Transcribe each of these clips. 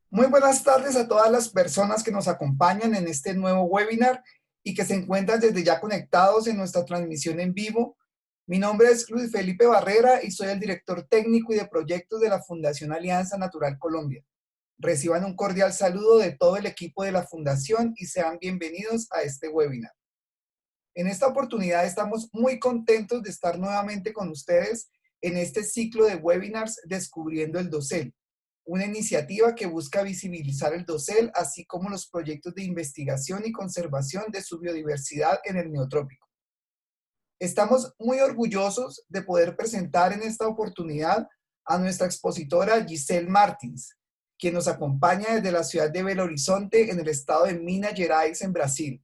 Muy buenas tardes a todas las personas que nos acompañan en este nuevo webinar y que se encuentran desde ya conectados en nuestra transmisión en vivo. Mi nombre es Luis Felipe Barrera y soy el director técnico y de proyectos de la Fundación Alianza Natural Colombia. Reciban un cordial saludo de todo el equipo de la Fundación y sean bienvenidos a este webinar. En esta oportunidad estamos muy contentos de estar nuevamente con ustedes en este ciclo de webinars Descubriendo el Dosel, una iniciativa que busca visibilizar el dosel, así como los proyectos de investigación y conservación de su biodiversidad en el Neotrópico. Estamos muy orgullosos de poder presentar en esta oportunidad a nuestra expositora Giselle Martins, quien nos acompaña desde la ciudad de Belo Horizonte, en el estado de Minas Gerais, en Brasil.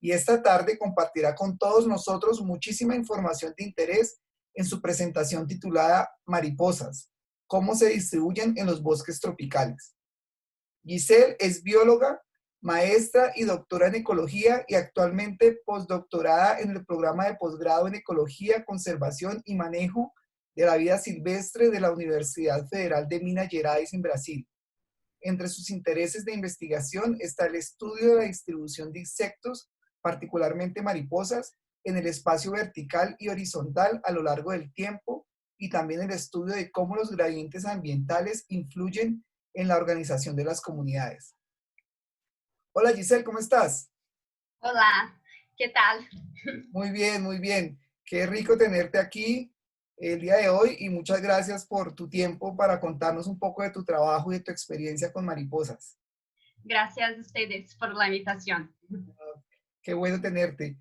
Y esta tarde compartirá con todos nosotros muchísima información de interés en su presentación titulada Mariposas, cómo se distribuyen en los bosques tropicales. Giselle es bióloga, maestra y doctora en ecología y actualmente postdoctorada en el programa de posgrado en ecología, conservación y manejo de la vida silvestre de la Universidad Federal de Minas Gerais en Brasil. Entre sus intereses de investigación está el estudio de la distribución de insectos, particularmente mariposas, en el espacio vertical y horizontal a lo largo del tiempo, y también el estudio de cómo los gradientes ambientales influyen en la organización de las comunidades. Hola Giselle, ¿cómo estás? Hola, ¿qué tal? Muy bien, muy bien. Qué rico tenerte aquí el día de hoy y muchas gracias por tu tiempo para contarnos un poco de tu trabajo y de tu experiencia con mariposas. Gracias a ustedes por la invitación. Qué bueno tenerte.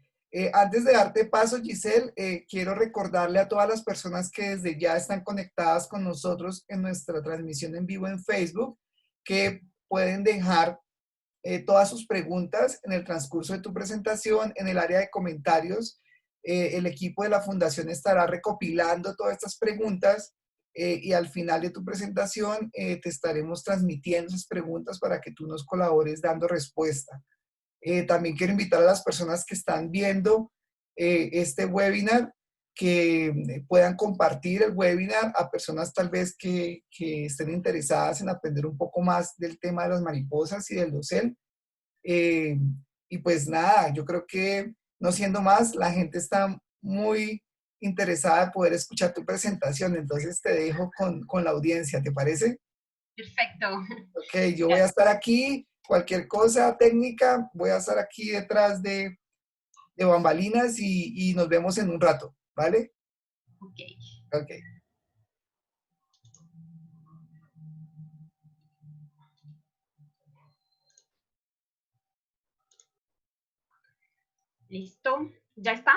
Antes de darte paso, Giselle, quiero recordarle a todas las personas que desde ya están conectadas con nosotros en nuestra transmisión en vivo en Facebook, que pueden dejar todas sus preguntas en el transcurso de tu presentación, en el área de comentarios. El equipo de la Fundación estará recopilando todas estas preguntas y al final de tu presentación te estaremos transmitiendo esas preguntas para que tú nos colabores dando respuesta. También quiero invitar a las personas que están viendo este webinar que puedan compartir el webinar a personas tal vez que estén interesadas en aprender un poco más del tema de las mariposas y del dosel. Eh, y pues nada, yo creo que no siendo más, la gente está muy interesada en poder escuchar tu presentación, entonces te dejo con la audiencia, ¿te parece? Perfecto. Ok, yo voy a estar aquí, cualquier cosa técnica, voy a estar aquí detrás de bambalinas y nos vemos en un rato, ¿vale? Ok, Ok. listo. ¿Ya está?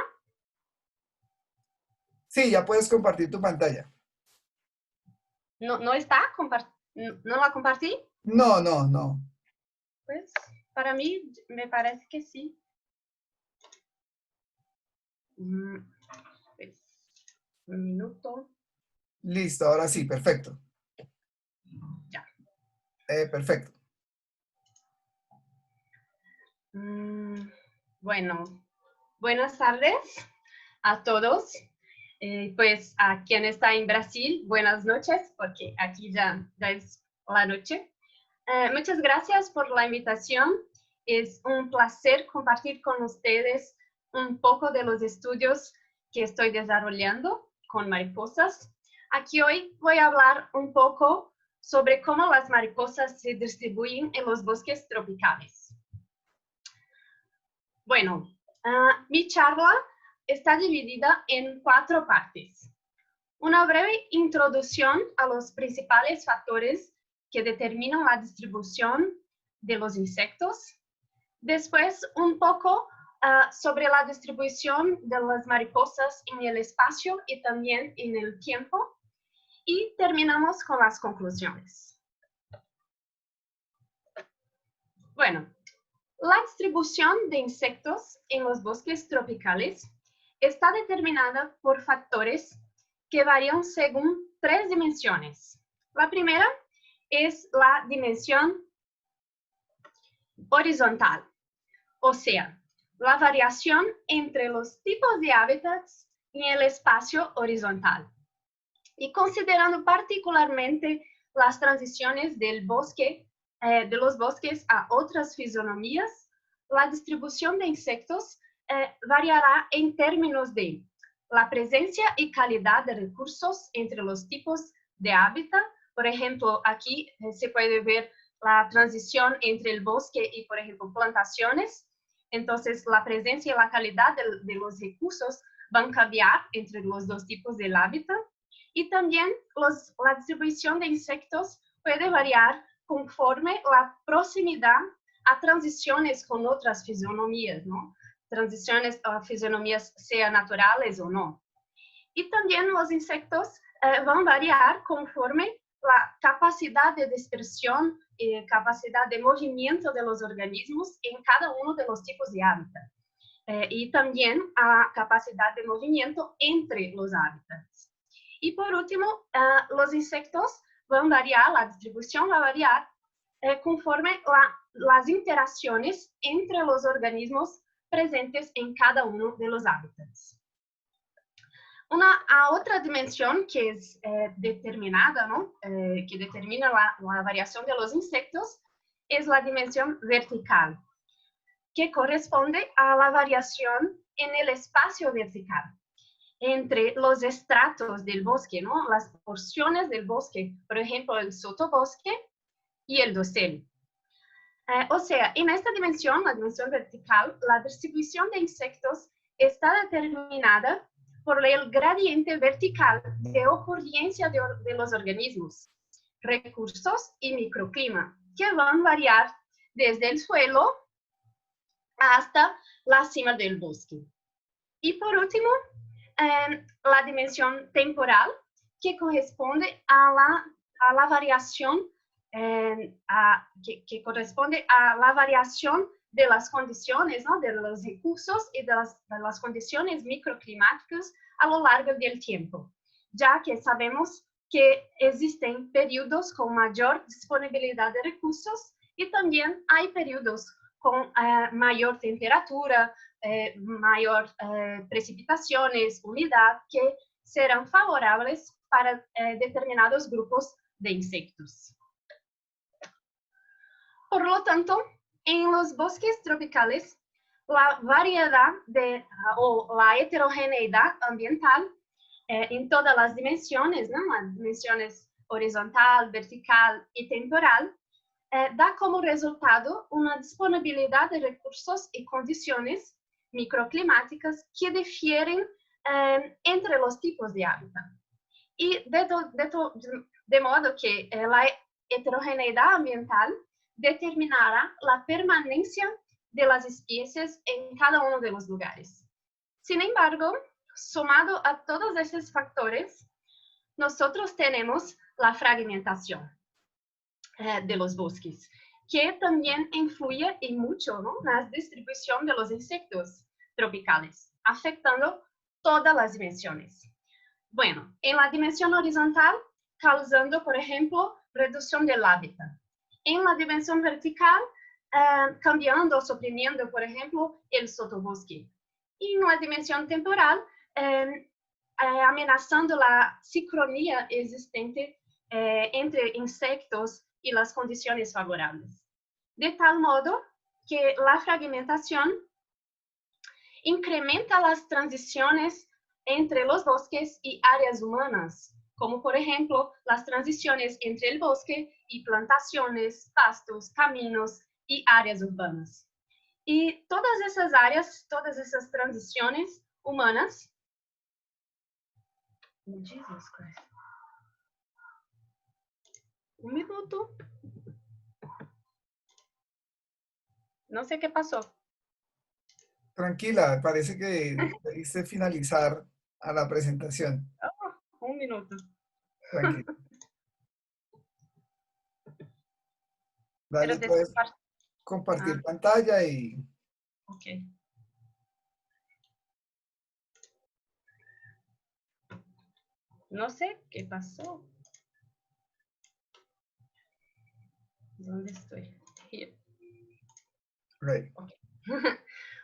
Sí, ya puedes compartir tu pantalla. ¿No está? ¿No la compartí? No, no, no. Pues para mí me parece que sí. Pues, un minuto. Listo, ahora sí, perfecto. Ya. Perfecto. Bueno, buenas tardes a todos. Pues a quien está en Brasil, buenas noches, porque aquí ya es la noche. Muchas gracias por la invitación. Es un placer compartir con ustedes un poco de los estudios que estoy desarrollando con mariposas. Aquí hoy voy a hablar un poco sobre cómo las mariposas se distribuyen en los bosques tropicales. Bueno, mi charla está dividida en 4 partes. Una breve introducción a los principales factores que determinan la distribución de los insectos. Después, un poco sobre la distribución de las mariposas en el espacio y también en el tiempo. Y terminamos con las conclusiones. Bueno, la distribución de insectos en los bosques tropicales está determinada por factores que varían según 3 dimensiones. La primera es la dimensión horizontal, o sea, la variación entre los tipos de hábitats en el espacio horizontal. Y considerando particularmente las transiciones del bosque de los bosques a otras fisonomías, la distribución de insectos variará en términos de la presencia y calidad de recursos entre los tipos de hábitat. Por ejemplo, aquí se puede ver la transición entre el bosque y, por ejemplo, plantaciones. Entonces, la presencia y la calidad de los recursos van a cambiar entre los dos tipos del hábitat. Y también la distribución de insectos puede variar conforme la proximidad a transiciones con otras fisonomías, ¿no? Transiciones a fisonomías sean naturales o no. Y también los insectos van a variar conforme la capacidad de dispersión y capacidad de movimiento de los organismos en cada uno de los tipos de hábitat. Y también a capacidad de movimiento entre los hábitats. Y por último, los insectos van a variar, la distribución va a variar conforme las interacciones entre los organismos presentes en cada uno de los hábitats. Otra dimensión que es determinada, ¿no? Que determina la variación de los insectos, es la dimensión vertical, que corresponde a la variación en el espacio vertical entre los estratos del bosque, ¿no? Las porciones del bosque, por ejemplo, el sotobosque y el dosel. O sea, en esta dimensión, la dimensión vertical, la distribución de insectos está determinada por el gradiente vertical de ocurrencia de los organismos, recursos y microclima, que van a variar desde el suelo hasta la cima del bosque. Y por último, la dimensión temporal, que corresponde a la variación, que corresponde a la variación de las condiciones, ¿no? De los recursos y de las condiciones microclimáticas a lo largo del tiempo, ya que sabemos que existen periodos con mayor disponibilidad de recursos y también hay periodos con mayor temperatura, mayor precipitaciones, humedad, que serán favorables para determinados grupos de insectos. Por lo tanto, en los bosques tropicales, la variedad o la heterogeneidad ambiental en todas las dimensiones, ¿no? Las dimensiones horizontal, vertical y temporal, da como resultado una disponibilidad de recursos y condiciones microclimáticas que difieren entre los tipos de hábitat. Y de modo que la heterogeneidad ambiental determinará la permanencia de las especies en cada uno de los lugares. Sin embargo, sumado a todos esos factores, nosotros tenemos la fragmentación de los bosques, que también influye y mucho, ¿no? En la distribución de los insectos tropicales, afectando todas las dimensiones. Bueno, en la dimensión horizontal, causando, por ejemplo, reducción del hábitat. En la dimensión vertical, cambiando o suprimiendo, por ejemplo, el sotobosque. Y en la dimensión temporal, amenazando la sincronía existente entre insectos y las condiciones favorables. De tal modo que la fragmentación incrementa las transiciones entre los bosques y áreas humanas, como por ejemplo las transiciones entre el bosque y plantaciones, pastos, caminos y áreas urbanas. Y todas esas áreas, todas esas transiciones humanas, Jesus Christ. Un minuto. No sé qué pasó. Tranquila, parece que debiste finalizar a la presentación. Oh, un minuto. Tranquila. Dale, puedes compartir pantalla y... Ok. No sé qué pasó. ¿Dónde estoy? Here. Right. Okay.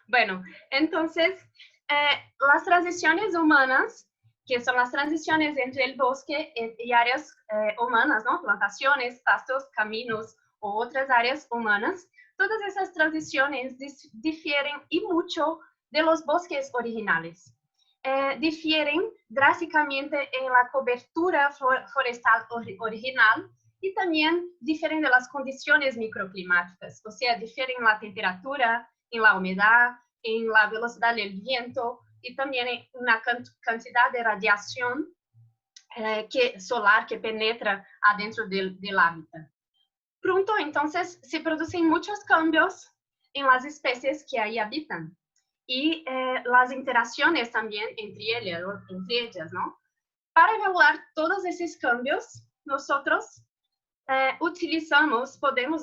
Bueno, entonces, las transiciones humanas, que son las transiciones entre el bosque y áreas humanas, ¿no? Plantaciones, pastos, caminos o otras áreas humanas, todas esas transiciones difieren y mucho de los bosques originales. Difieren drásticamente en la cobertura forestal original y también difieren de las condiciones microclimáticas, o sea, difieren en la temperatura, en la humedad, en la velocidad del viento y también en una cantidad de radiación solar que penetra adentro del hábitat. Pronto, entonces, se producen muchos cambios en las especies que ahí habitan y las interacciones también entre ellas, ¿no? Para evaluar todos esos cambios, nosotros podemos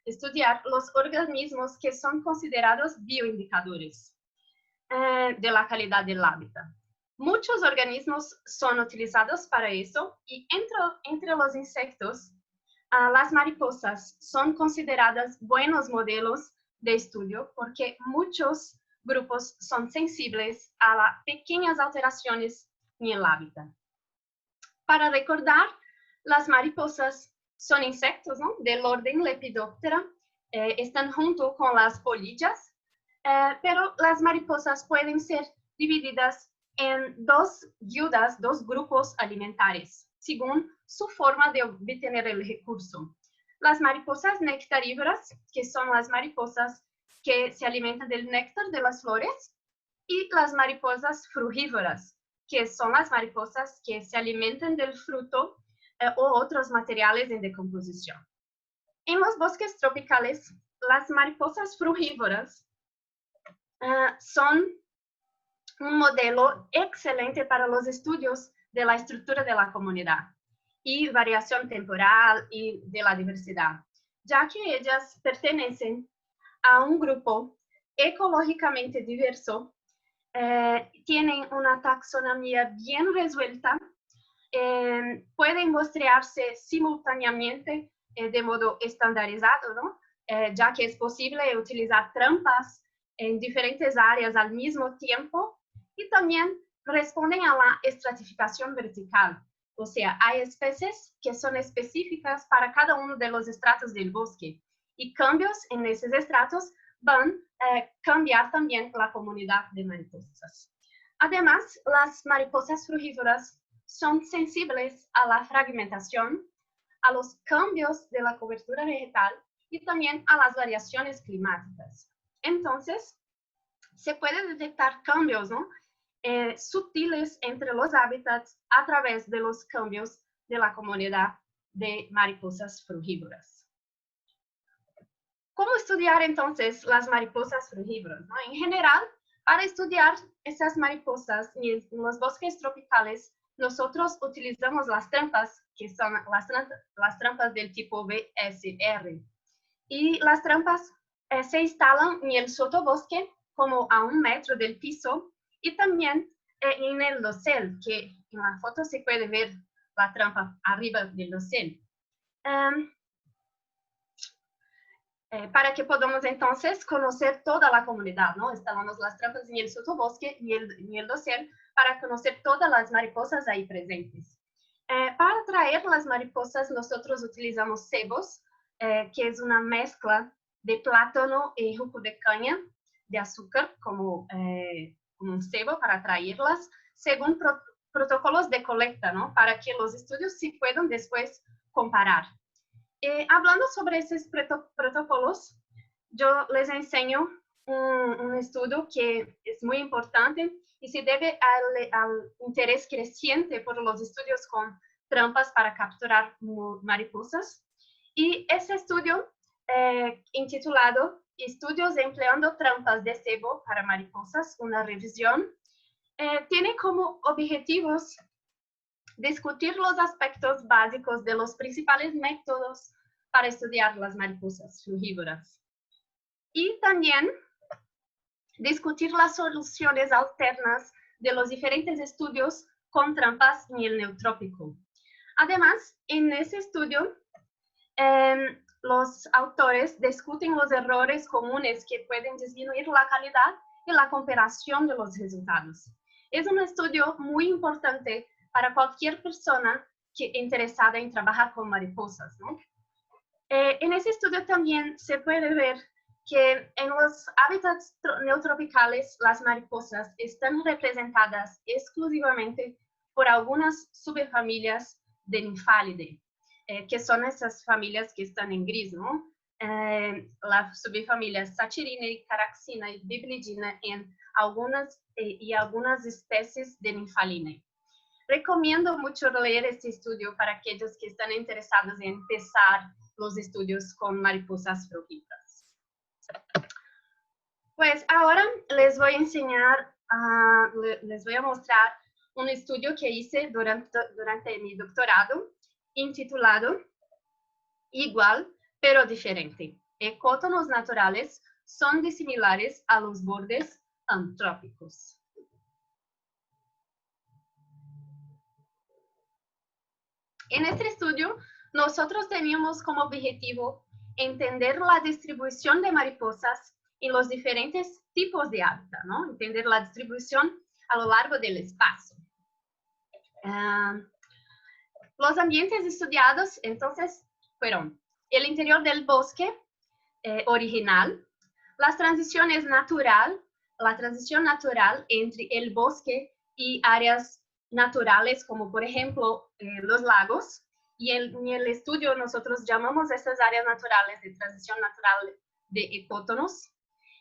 estudiar los organismos que son considerados bioindicadores de la calidad del hábitat. Muchos organismos son utilizados para eso y entre los insectos, las mariposas son consideradas buenos modelos de estudio porque muchos grupos son sensibles a las pequeñas alteraciones en el hábitat. Para recordar, las mariposas son insectos, ¿no?, del orden Lepidoptera, están junto con las polillas, pero las mariposas pueden ser divididas en dos guildas, dos grupos alimentares, según su forma de obtener el recurso. Las mariposas nectarívoras, que son las mariposas que se alimentan del néctar de las flores, y las mariposas frugívoras, que son las mariposas que se alimentan del fruto o otros materiales en decomposición. En los bosques tropicales, las mariposas frugívoras son un modelo excelente para los estudios de la estructura de la comunidad y variación temporal y de la diversidad, ya que ellas pertenecen a un grupo ecológicamente diverso, tienen una taxonomía bien resuelta, pueden muestrearse simultáneamente de modo estandarizado, ¿no? Ya que es posible utilizar trampas en diferentes áreas al mismo tiempo y también responden a la estratificación vertical. O sea, hay especies que son específicas para cada uno de los estratos del bosque y cambios en esos estratos van a cambiar también la comunidad de mariposas. Además, las mariposas frugívoras son sensibles a la fragmentación, a los cambios de la cobertura vegetal y también a las variaciones climáticas. Entonces, se puede detectar cambios, ¿no?, sutiles entre los hábitats a través de los cambios de la comunidad de mariposas frugívoras. ¿Cómo estudiar entonces las mariposas frugívoras, ¿no? En general, para estudiar esas mariposas en los bosques tropicales, nosotros utilizamos las trampas, que son las trampas del tipo BSR. Y las trampas se instalan en el sotobosque como a 1 metro del piso y también en el dosel, que en la foto se puede ver la trampa arriba del dosel. Para que podamos entonces conocer toda la comunidad, ¿no? Instalamos las trampas en el sotobosque y en el dosel para conocer todas las mariposas ahí presentes. Para atraer las mariposas nosotros utilizamos cebos, que es una mezcla de plátano y jugo de caña de azúcar como un cebo para atraerlas, según protocolos de colecta, ¿no?, para que los estudios se puedan después comparar. Hablando sobre esos protocolos, yo les enseño un estudio que es muy importante y se debe al interés creciente por los estudios con trampas para capturar mariposas. Y ese estudio, intitulado Estudios empleando trampas de cebo para mariposas, una revisión, tiene como objetivos discutir los aspectos básicos de los principales métodos para estudiar las mariposas frugívoras. Y también discutir las soluciones alternas de los diferentes estudios con trampas en el neotrópico. Además, en ese estudio, los autores discuten los errores comunes que pueden disminuir la calidad y la comparación de los resultados. Es un estudio muy importante para cualquier persona interesada en trabajar con mariposas, ¿no? En ese estudio también se puede ver que en los hábitats neotropicales las mariposas están representadas exclusivamente por algunas subfamilias de Nymphalidae, que son esas familias que están en gris, ¿no? La subfamilia Sachirinae, Caraxinae, Biblidinae en algunas especies de Nymphalidae. Recomiendo mucho leer este estudio para aquellos que están interesados en empezar los estudios con mariposas frugívoras. Pues ahora les voy a enseñar, les voy a mostrar un estudio que hice durante mi doctorado, intitulado Igual pero diferente. Ecótonos naturales son disimilares a los bordes antrópicos. En este estudio, nosotros teníamos como objetivo entender la distribución de mariposas en los diferentes tipos de hábitat, ¿no? Entender la distribución a lo largo del espacio. Los ambientes estudiados, entonces, fueron el interior del bosque original, la transición natural entre el bosque y áreas naturales, como por ejemplo los lagos, y en el estudio nosotros llamamos estas áreas naturales de transición natural de ecótonos,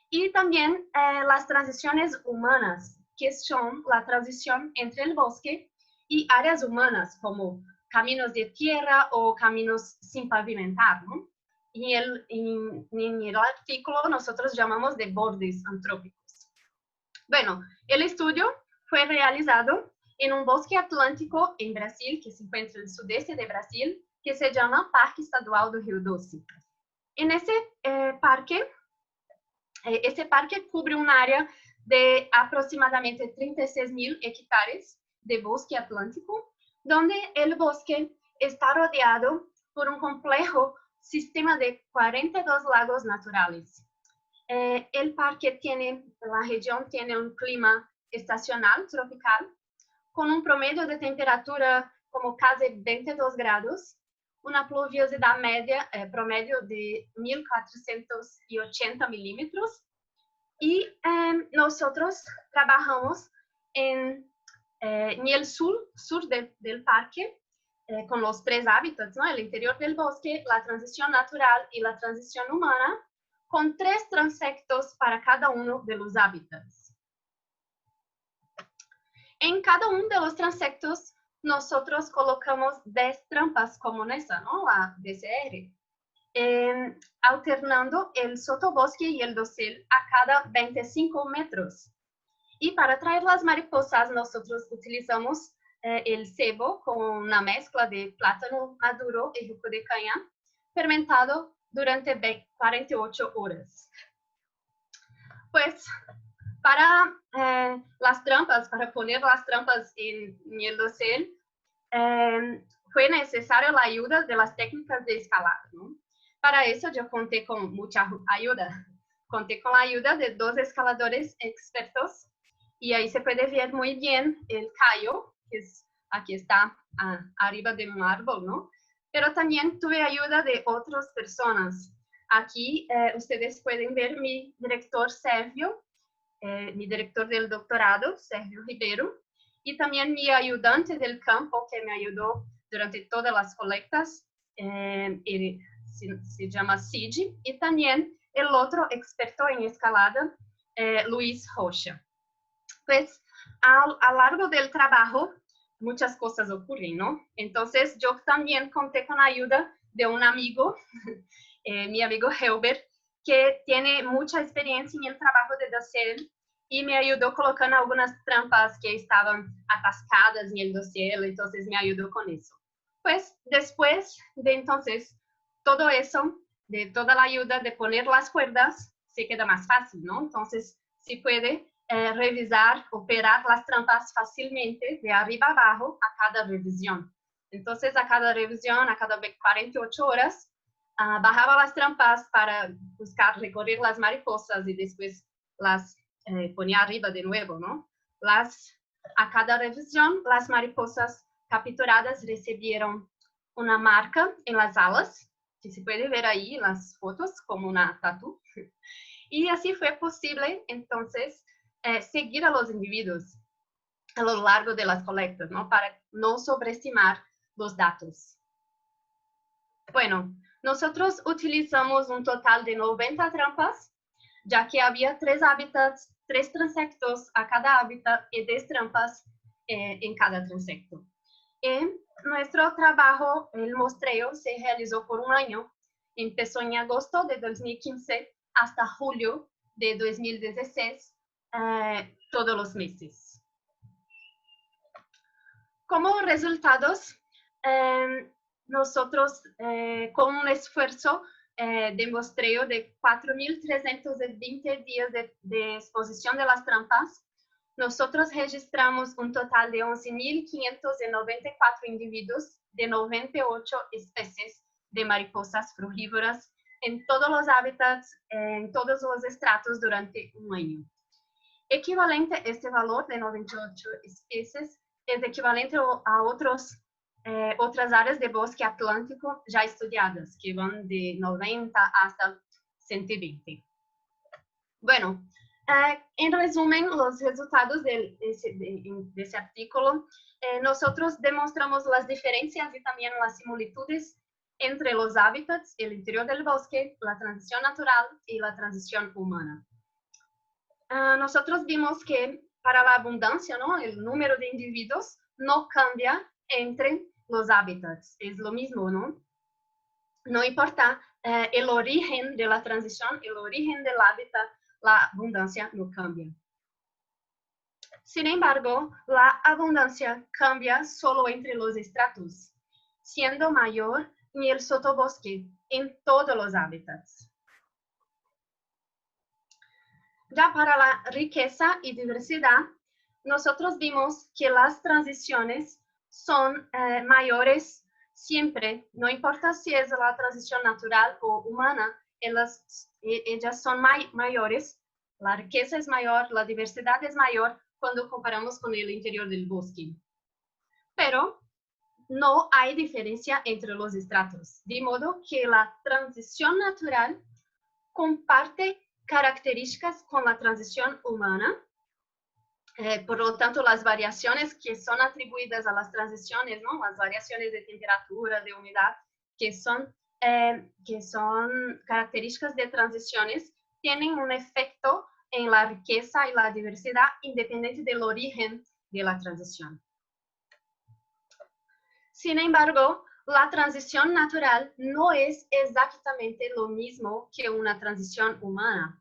y también las transiciones humanas, que son la transición entre el bosque y áreas humanas, como caminos de tierra o caminos sin pavimentar, ¿no? Y en el artículo nosotros llamamos de bordes antrópicos. Bueno, el estudio fue realizado en un bosque atlántico en Brasil, que se encuentra en el sudeste de Brasil, que se llama Parque Estadual do Rio Doce. En ese parque cubre un área de aproximadamente 36.000 hectáreas de bosque atlántico, donde el bosque está rodeado por un complejo sistema de 42 lagos naturales. El parque la región tiene un clima estacional, tropical, con un promedio de temperatura como casi 22 grados, una pluviosidad media promedio de 1.480 milímetros, y nosotros trabajamos en el sur del parque, con los tres hábitats, ¿no? El interior del bosque, la transición natural y la transición humana, con 3 transectos para cada uno de los hábitats. En cada uno de los transectos, nosotros colocamos 10 trampas como esa, ¿no? La DCR, alternando el sotobosque y el dosel a cada 25 metros. Y para atraer las mariposas, nosotros utilizamos el cebo con una mezcla de plátano maduro y jugo de caña, fermentado durante 48 horas. Pues para para poner las trampas en el dosel, fue necesaria la ayuda de las técnicas de escalada, ¿no? Para eso yo conté con mucha ayuda. Conté con la ayuda de 2 escaladores expertos, y ahí se puede ver muy bien el callo, que aquí está arriba de un árbol, ¿no? Pero también tuve ayuda de otras personas. Aquí ustedes pueden ver mi director Sergio, mi director del doctorado, Sergio Ribeiro, y también mi ayudante del campo que me ayudó durante todas las colectas, se llama Cid, y también el otro experto en escalada, Luis Rocha. Pues a lo largo del trabajo muchas cosas ocurren, ¿no? Entonces yo también conté con la ayuda de un amigo, mi amigo Helbert, que tiene mucha experiencia en el trabajo de dosel, y me ayudó colocando algunas trampas que estaban atascadas en el dosel, entonces me ayudó con eso. Pues después de entonces todo eso, de toda la ayuda de poner las cuerdas, se queda más fácil, ¿no? Entonces se puede revisar, operar las trampas fácilmente de arriba a abajo a cada revisión. Entonces a cada revisión, a cada 48 horas, bajaba las trampas para buscar recorrer las mariposas y después las ponía arriba de nuevo, ¿no? A cada revisión, las mariposas capturadas recibieron una marca en las alas, que se puede ver ahí en las fotos como una tatu. Y así fue posible entonces seguir a los individuos a lo largo de las colectas, ¿no? Para no sobreestimar los datos. Bueno, nosotros utilizamos un total de 90 trampas, ya que había 3 hábitats, 3 transectos a cada hábitat y 10 trampas en cada transecto. En nuestro trabajo, el muestreo se realizó por un año. Empezó en agosto de 2015 hasta julio de 2016, todos los meses. Como resultados, nosotros con un esfuerzo de muestreo de 4.320 días de exposición de las trampas, nosotros registramos un total de 11.594 individuos de 98 especies de mariposas frugívoras en todos los hábitats, en todos los estratos durante un año. Equivalente a este valor de 98 especies es equivalente a otras áreas de bosque atlántico ya estudiadas, que van de 90 hasta 120. Bueno, en resumen, los resultados de ese artículo, nosotros demostramos las diferencias y también las similitudes entre los hábitats, el interior del bosque, la transición natural y la transición humana. Nosotros vimos que para la abundancia, ¿no? El número de individuos no cambia entre los hábitats, es lo mismo, ¿no? No importa el origen de la transición, el origen del hábitat, la abundancia no cambia. Sin embargo, la abundancia cambia solo entre los estratos, siendo mayor en el sotobosque en todos los hábitats. Ya para la riqueza y diversidad, nosotros vimos que las transiciones son mayores siempre, no importa si es la transición natural o humana, ellas son mayores, la riqueza es mayor, la diversidad es mayor cuando comparamos con el interior del bosque. Pero no hay diferencia entre los estratos, de modo que la transición natural comparte características con la transición humana. Por lo tanto, las variaciones que son atribuidas a las transiciones, ¿no? Las variaciones de temperatura, de humedad, que son características de transiciones, tienen un efecto en la riqueza y la diversidad independiente del origen de la transición. Sin embargo, la transición natural no es exactamente lo mismo que una transición humana.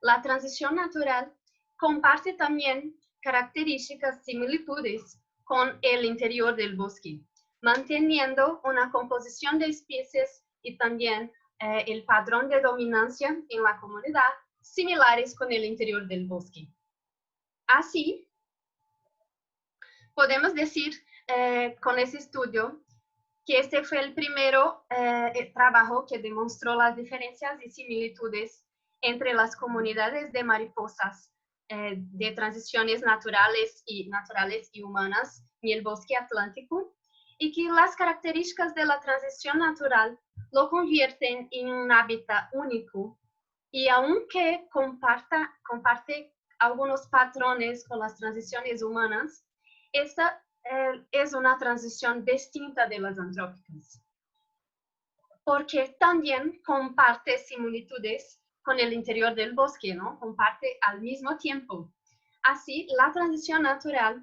La transición natural comparte también características similitudes con el interior del bosque, manteniendo una composición de especies y también el patrón de dominancia en la comunidad similares con el interior del bosque. Así, podemos decir con ese estudio que este fue el primero trabajo que demostró las diferencias y similitudes entre las comunidades de mariposas de transiciones naturales y humanas en el bosque atlántico, y que las características de la transición natural lo convierten en un hábitat único, y aunque comparte algunos patrones con las transiciones humanas, esta es una transición distinta de las antrópicas, porque también comparte similitudes con el interior del bosque, ¿no? Comparte al mismo tiempo. Así, la transición natural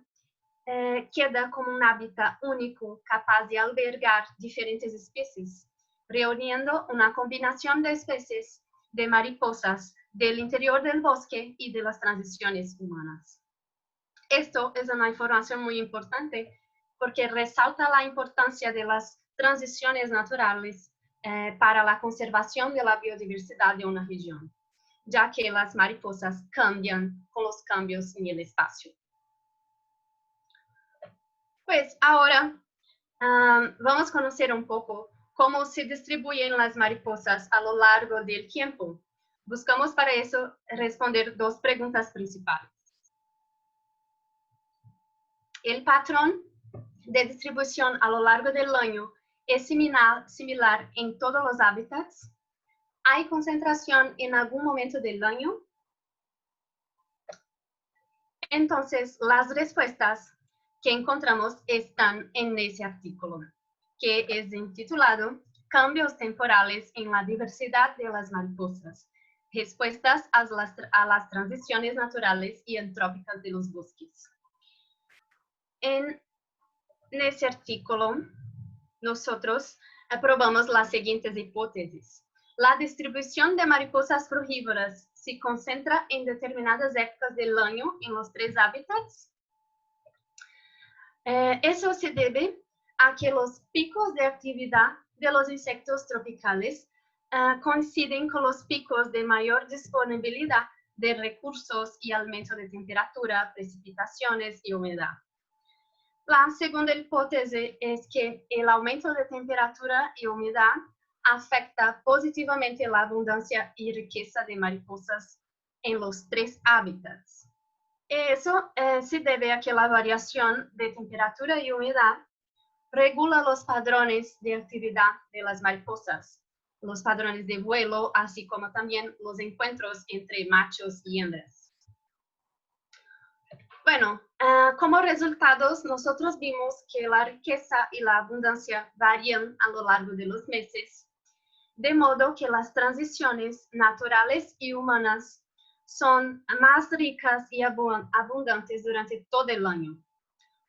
queda como un hábitat único capaz de albergar diferentes especies, reuniendo una combinación de especies de mariposas del interior del bosque y de las transiciones humanas. Esto es una información muy importante porque resalta la importancia de las transiciones naturales para la conservación de la biodiversidad de una región, ya que las mariposas cambian con los cambios en el espacio. Pues ahora vamos a conocer un poco cómo se distribuyen las mariposas a lo largo del tiempo. Buscamos para eso responder 2 preguntas principales. El patrón de distribución a lo largo del año es similar en todos los hábitats. ¿Hay concentración en algún momento del año? Entonces, las respuestas que encontramos están en ese artículo, que es intitulado Cambios temporales en la diversidad de las mariposas, respuestas a las transiciones naturales y antrópicas de los bosques. En ese artículo, nosotros probamos las siguientes hipótesis. La distribución de mariposas frugívoras se concentra en determinadas épocas del año en los 3 hábitats. Eso se debe a que los picos de actividad de los insectos tropicales coinciden con los picos de mayor disponibilidad de recursos y aumento de temperatura, precipitaciones y humedad. La segunda hipótesis es que el aumento de temperatura y humedad afecta positivamente la abundancia y riqueza de mariposas en los 3 hábitats. Eso se debe a que la variación de temperatura y humedad regula los patrones de actividad de las mariposas, los patrones de vuelo, así como también los encuentros entre machos y hembras. Bueno, como resultados, nosotros vimos que la riqueza y la abundancia varían a lo largo de los meses, de modo que las transiciones naturales y humanas son más ricas y abundantes durante todo el año.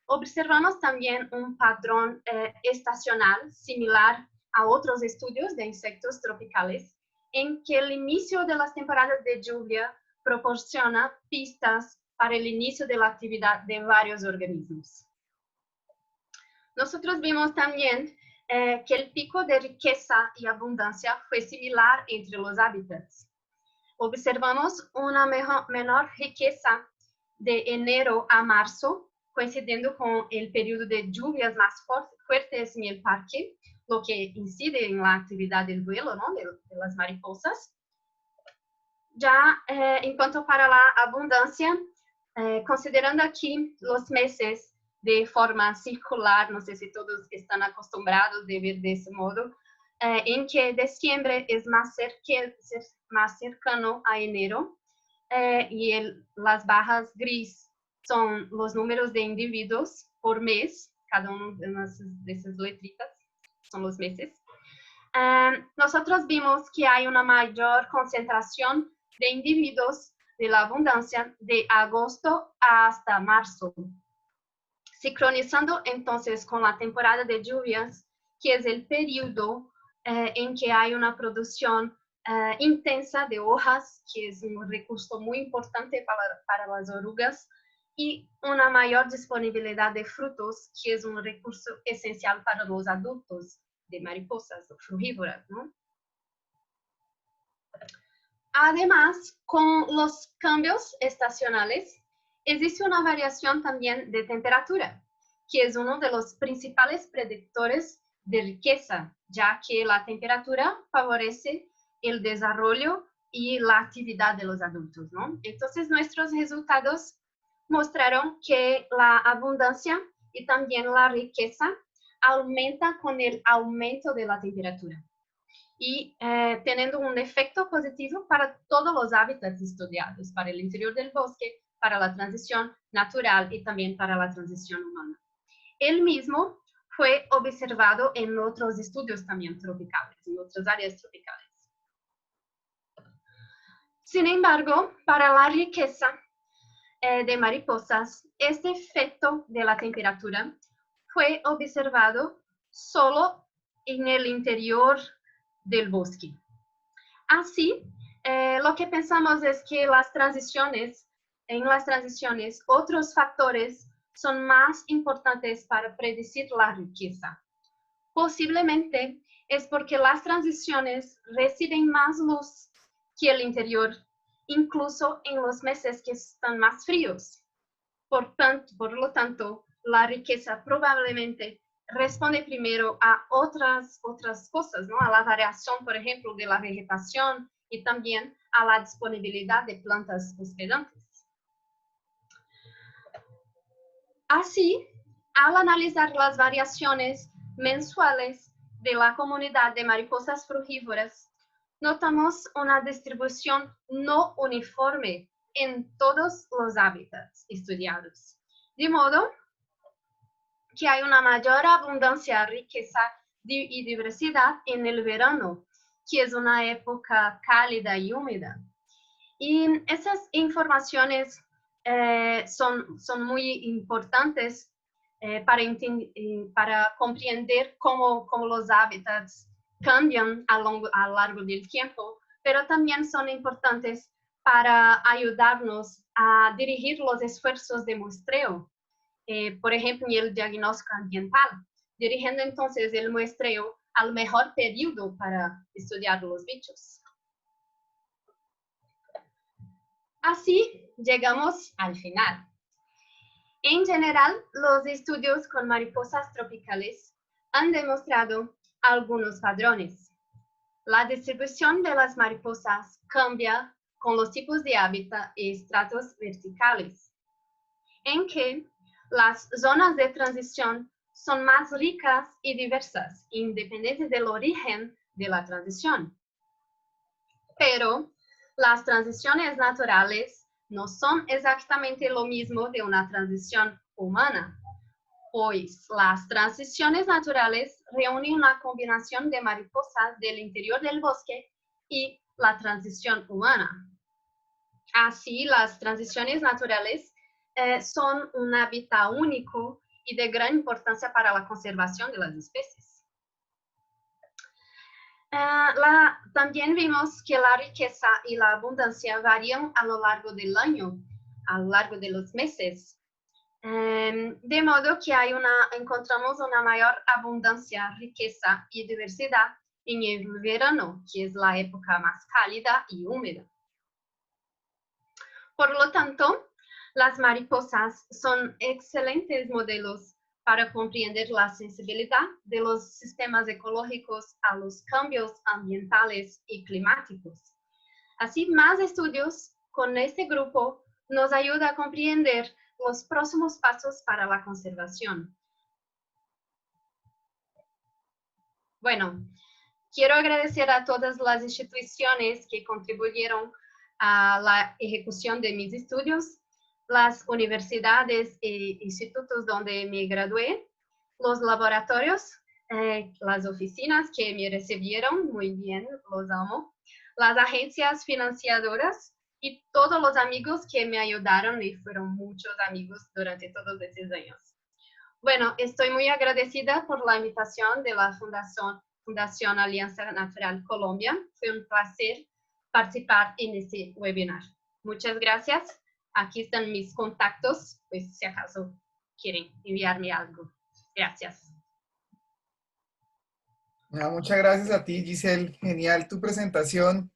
Observamos también un patrón estacional similar a otros estudios de insectos tropicales, en que el inicio de las temporadas de lluvia proporciona pistas para el inicio de la actividad de varios organismos. Nosotros vimos también que el pico de riqueza y abundancia fue similar entre los hábitats. Observamos una menor riqueza de enero a marzo, coincidiendo con el periodo de lluvias más fuertes en el parque, lo que incide en la actividad del vuelo, ¿no?, de las mariposas. Ya en cuanto para la abundancia, considerando aquí los meses de forma circular, no sé si todos están acostumbrados de ver de ese modo, en que diciembre es más cercano a enero, y las barras gris son los números de individuos por mes, cada uno de esas letritas son los meses. Nosotros vimos que hay una mayor concentración de individuos de la abundancia de agosto hasta marzo, sincronizando entonces con la temporada de lluvias, que es el periodo en que hay una producción intensa de hojas, que es un recurso muy importante para las orugas, y una mayor disponibilidad de frutos, que es un recurso esencial para los adultos de mariposas frugívoras, ¿no? Además, con los cambios estacionales, existe una variación también de temperatura, que es uno de los principales predictores de riqueza, ya que la temperatura favorece el desarrollo y la actividad de los adultos, ¿no? Entonces, nuestros resultados mostraron que la abundancia y también la riqueza aumenta con el aumento de la temperatura, y teniendo un efecto positivo para todos los hábitats estudiados, para el interior del bosque, para la transición natural y también para la transición humana. El mismo fue observado en otros estudios también tropicales, en otras áreas tropicales. Sin embargo, para la riqueza de mariposas, este efecto de la temperatura fue observado solo en el interior del bosque. Así, lo que pensamos es que en las transiciones, otros factores son más importantes para predecir la riqueza. Posiblemente es porque las transiciones reciben más luz que el interior, incluso en los meses que están más fríos. Por lo tanto, la riqueza probablemente responde primero a otras cosas, ¿no? A la variación, por ejemplo, de la vegetación y también a la disponibilidad de plantas hospedantes. Así, al analizar las variaciones mensuales de la comunidad de mariposas frugívoras, notamos una distribución no uniforme en todos los hábitats estudiados, de modo que hay una mayor abundancia, riqueza y diversidad en el verano, que es una época cálida y húmeda. Y esas informaciones son muy importantes para comprender cómo los hábitats cambian a lo largo del tiempo, pero también son importantes para ayudarnos a dirigir los esfuerzos de muestreo, por ejemplo, en el diagnóstico ambiental, dirigiendo entonces el muestreo al mejor periodo para estudiar los bichos. Así llegamos al final. En general, los estudios con mariposas tropicales han demostrado algunos patrones. La distribución de las mariposas cambia con los tipos de hábitat y estratos verticales, en que las zonas de transición son más ricas y diversas, independientes del origen de la transición. Pero las transiciones naturales no son exactamente lo mismo de una transición humana, pues las transiciones naturales reúnen una combinación de mariposas del interior del bosque y la transición humana. Así, las transiciones naturales son un hábitat único y de gran importancia para la conservación de las especies. También vimos que la riqueza y la abundancia varían a lo largo del año, a lo largo de los meses. De modo que encontramos una mayor abundancia, riqueza y diversidad en el verano, que es la época más cálida y húmeda. Por lo tanto, las mariposas son excelentes modelos para comprender la sensibilidad de los sistemas ecológicos a los cambios ambientales y climáticos. Así, más estudios con este grupo nos ayuda a comprender los próximos pasos para la conservación. Bueno, quiero agradecer a todas las instituciones que contribuyeron a la ejecución de mis estudios, las universidades e institutos donde me gradué, los laboratorios, las oficinas que me recibieron muy bien, los amo, las agencias financiadoras y todos los amigos que me ayudaron, y fueron muchos amigos durante todos estos años. Bueno, estoy muy agradecida por la invitación de la Fundación Alianza Natural Colombia. Fue un placer participar en este webinar. Muchas gracias. Aquí están mis contactos, pues si acaso quieren enviarme algo. Gracias. Muchas gracias a ti, Giselle. Genial tu presentación.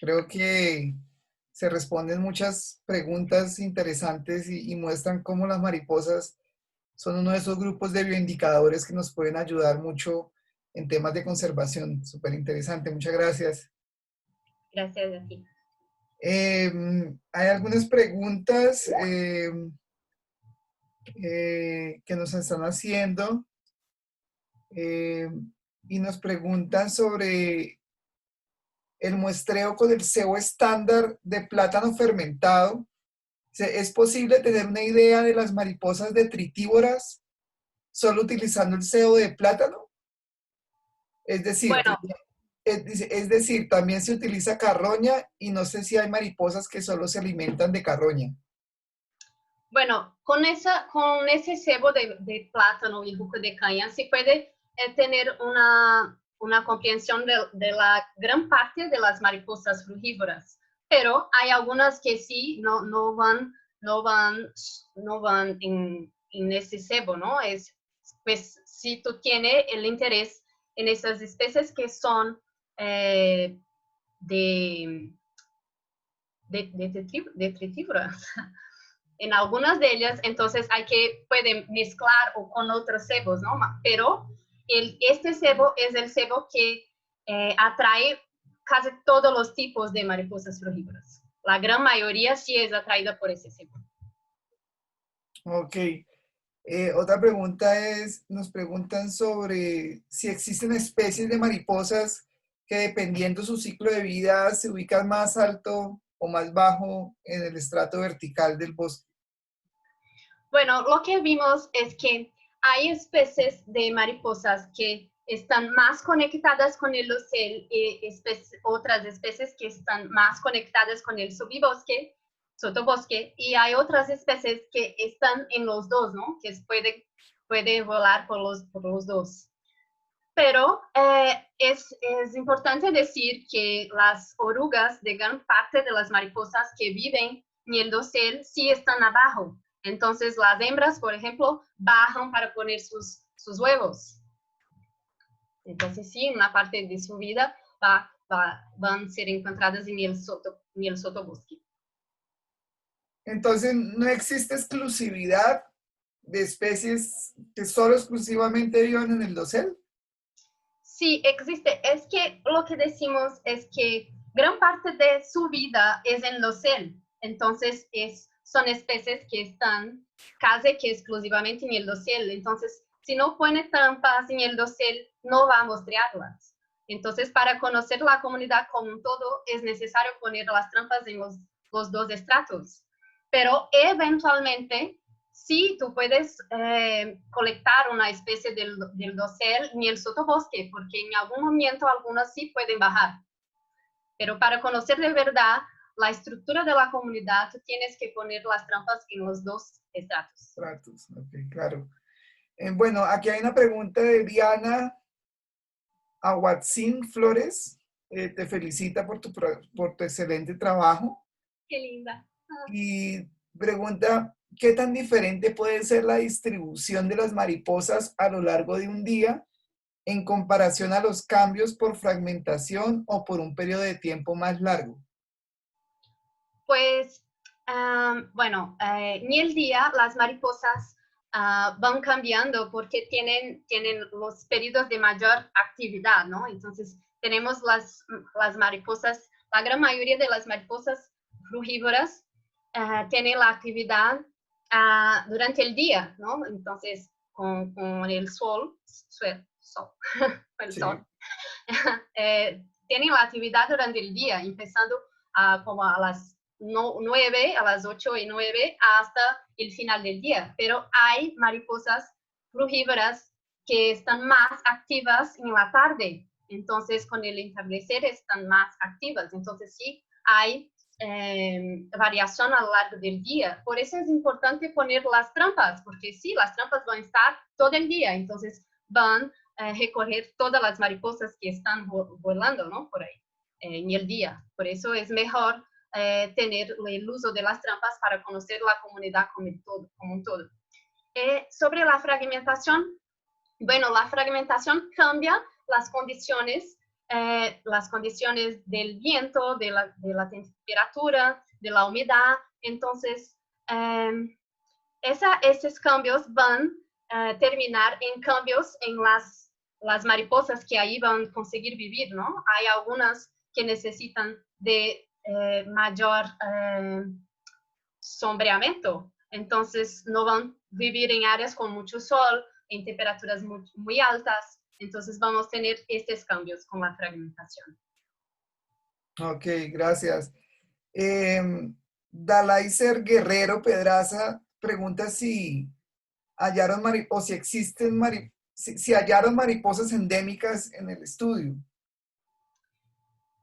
Creo que se responden muchas preguntas interesantes y muestran cómo las mariposas son uno de esos grupos de bioindicadores que nos pueden ayudar mucho en temas de conservación. Súper interesante. Muchas gracias. Gracias a ti. Hay algunas preguntas que nos están haciendo y nos preguntan sobre el muestreo con el cebo estándar de plátano fermentado. ¿Es posible tener una idea de las mariposas detritívoras solo utilizando el cebo de plátano? Es decir, Bueno, también se utiliza carroña y no sé si hay mariposas que solo se alimentan de carroña. Bueno, con ese cebo de plátano y jugo de caña se puede tener una comprensión de la gran parte de las mariposas frugívoras, pero hay algunas que sí no van en ese cebo, ¿no? Pues si tú tienes el interés en esas especies que son detritívoras. En algunas de ellas, entonces pueden mezclar o con otros cebos, ¿no? Pero este cebo es el cebo que atrae casi todos los tipos de mariposas frugívoras. La gran mayoría sí es atraída por ese cebo. Ok. Otra pregunta es, nos preguntan sobre si existen especies de mariposas que dependiendo su ciclo de vida se ubican más alto o más bajo en el estrato vertical del bosque. Bueno, lo que vimos es que hay especies de mariposas que están más conectadas con el dosel y otras especies que están más conectadas con el sotobosque, y hay otras especies que están en los dos, ¿no? Que puede volar por los dos. Pero es importante decir que las orugas de gran parte de las mariposas que viven en el dosel sí están abajo. Entonces las hembras, por ejemplo, bajan para poner sus huevos. Entonces sí, una parte de su vida van a ser encontradas en el sotobosque. Entonces, no existe exclusividad de especies que solo exclusivamente vivan en el dosel. Sí, existe. Es que lo que decimos es que gran parte de su vida es en dosel. Entonces, son especies que están casi que exclusivamente en el dosel. Entonces, si no pone trampas en el dosel, no va a mostrarlas. Entonces, para conocer la comunidad como un todo, es necesario poner las trampas en los dos estratos. Pero eventualmente sí, tú puedes colectar una especie del dosel en el sotobosque, porque en algún momento algunas sí pueden bajar. Pero para conocer de verdad la estructura de la comunidad, tú tienes que poner las trampas en los dos estratos. Estratos, ok, claro. Bueno, aquí hay una pregunta de Diana Aguatzin Flores. Te felicita por tu excelente trabajo. Qué linda. Y pregunta, ¿qué tan diferente puede ser la distribución de las mariposas a lo largo de un día en comparación a los cambios por fragmentación o por un periodo de tiempo más largo? Pues, bueno, en el día las mariposas van cambiando porque tienen los periodos de mayor actividad, ¿no? Entonces, tenemos las mariposas, la gran mayoría de las mariposas frugívoras tienen la actividad durante el día, ¿no? Entonces, con el sol, el Sí, sol, tienen la actividad durante el día, empezando como a las 9, a las 8:09 hasta el final del día. Pero hay mariposas frugívoras que están más activas en la tarde. Entonces, con el entardecer están más activas. Entonces, sí, hay variación a lo largo del día. Por eso es importante poner las trampas, porque sí, las trampas van a estar todo el día. Entonces, van recorrer todas las mariposas que están volando, ¿no? Por ahí, en el día. Por eso es mejor tener el uso de las trampas para conocer la comunidad como un todo. Sobre la fragmentación, bueno, la fragmentación cambia las condiciones del viento, de la temperatura, de la humedad. Entonces, esos cambios van a terminar en cambios en las mariposas que ahí van a conseguir vivir, ¿no? Hay algunas que necesitan de mayor sombreamiento, entonces no van a vivir en áreas con mucho sol, en temperaturas muy altas, entonces vamos a tener estos cambios con la fragmentación. ok, gracias. Dalaiser Guerrero Pedraza pregunta si hallaron o si existen si hallaron mariposas endémicas en el estudio.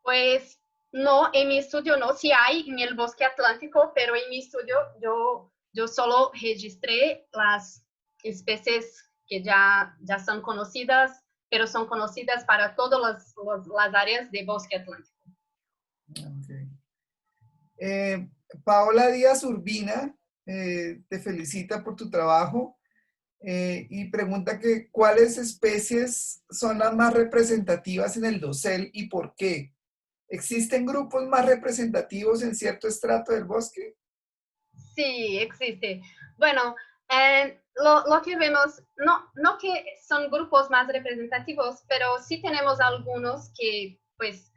Pues no, en mi estudio no, sí hay en el bosque atlántico, pero en mi estudio yo solo registré las especies que ya son conocidas, pero son conocidas para todas las áreas de bosque atlántico. Okay. Paola Díaz Urbina te felicita por tu trabajo y pregunta que cuáles especies son las más representativas en el dosel y por qué. ¿Existen grupos más representativos en cierto estrato del bosque? Sí, existe. Bueno, lo que vemos, no que son grupos más representativos, pero sí tenemos algunos que pues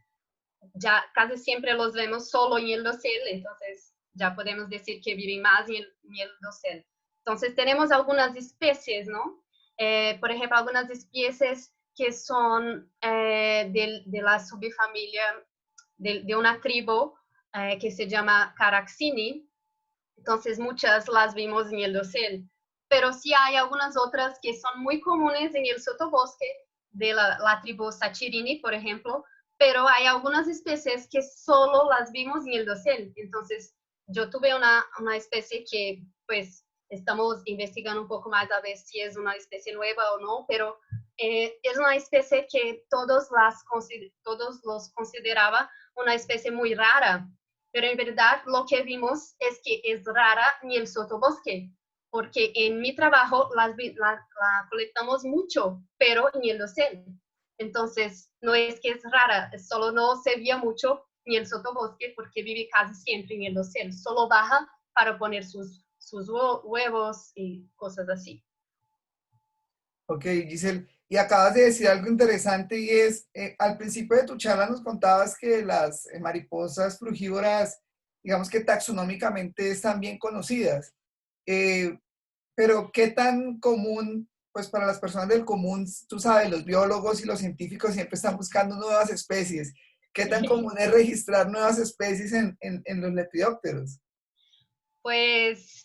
ya casi siempre los vemos solo en el dosel, entonces ya podemos decir que viven más en el dosel. Entonces tenemos algunas especies, ¿no? Por ejemplo, algunas especies que son de la subfamilia de una tribu que se llama Caraxini. Entonces muchas las vimos en el dosel. Pero sí hay algunas otras que son muy comunes en el sotobosque de la tribu Sachirini, por ejemplo, pero hay algunas especies que solo las vimos en el dosel. Entonces yo tuve una especie que pues estamos investigando un poco más a ver si es una especie nueva o no, pero es una especie que todos los consideraba una especie muy rara, pero en verdad lo que vimos es que es rara en el sotobosque, porque en mi trabajo la colectamos mucho, pero en el dosel. Entonces, no es que es rara, solo no se veía mucho en el sotobosque porque vive casi siempre en el dosel, solo baja para poner sus huevos y cosas así. Ok, Giselle, y acabas de decir algo interesante y es, al principio de tu charla nos contabas que las mariposas frugívoras, digamos que taxonómicamente están bien conocidas, eh, pero ¿qué tan común, pues para las personas del común, tú sabes, los biólogos y los científicos siempre están buscando nuevas especies? ¿Qué tan común es registrar nuevas especies en los lepidópteros? Pues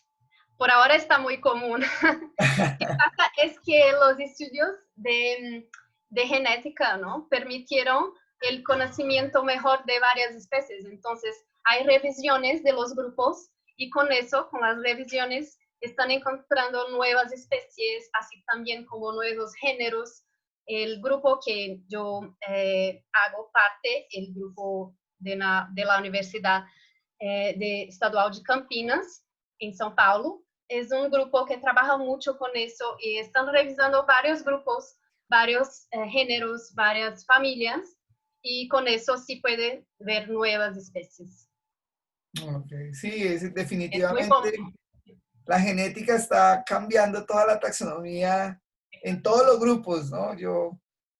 por ahora está muy común. Lo que pasa es que los estudios de genética, ¿no? Permitieron el conocimiento mejor de varias especies. Entonces, hay revisiones de los grupos y con eso, con las revisiones, están encontrando nuevas especies, así también como nuevos géneros. El grupo que yo hago parte, el grupo de la Universidad Estadual de Campinas, en São Paulo, es un grupo que trabaja mucho con eso y están revisando varios grupos, varios géneros, varias familias y con eso sí puede ver nuevas especies. Ok, sí, Es muy común. definitivamente la genética está cambiando toda la taxonomía en todos los grupos, ¿no?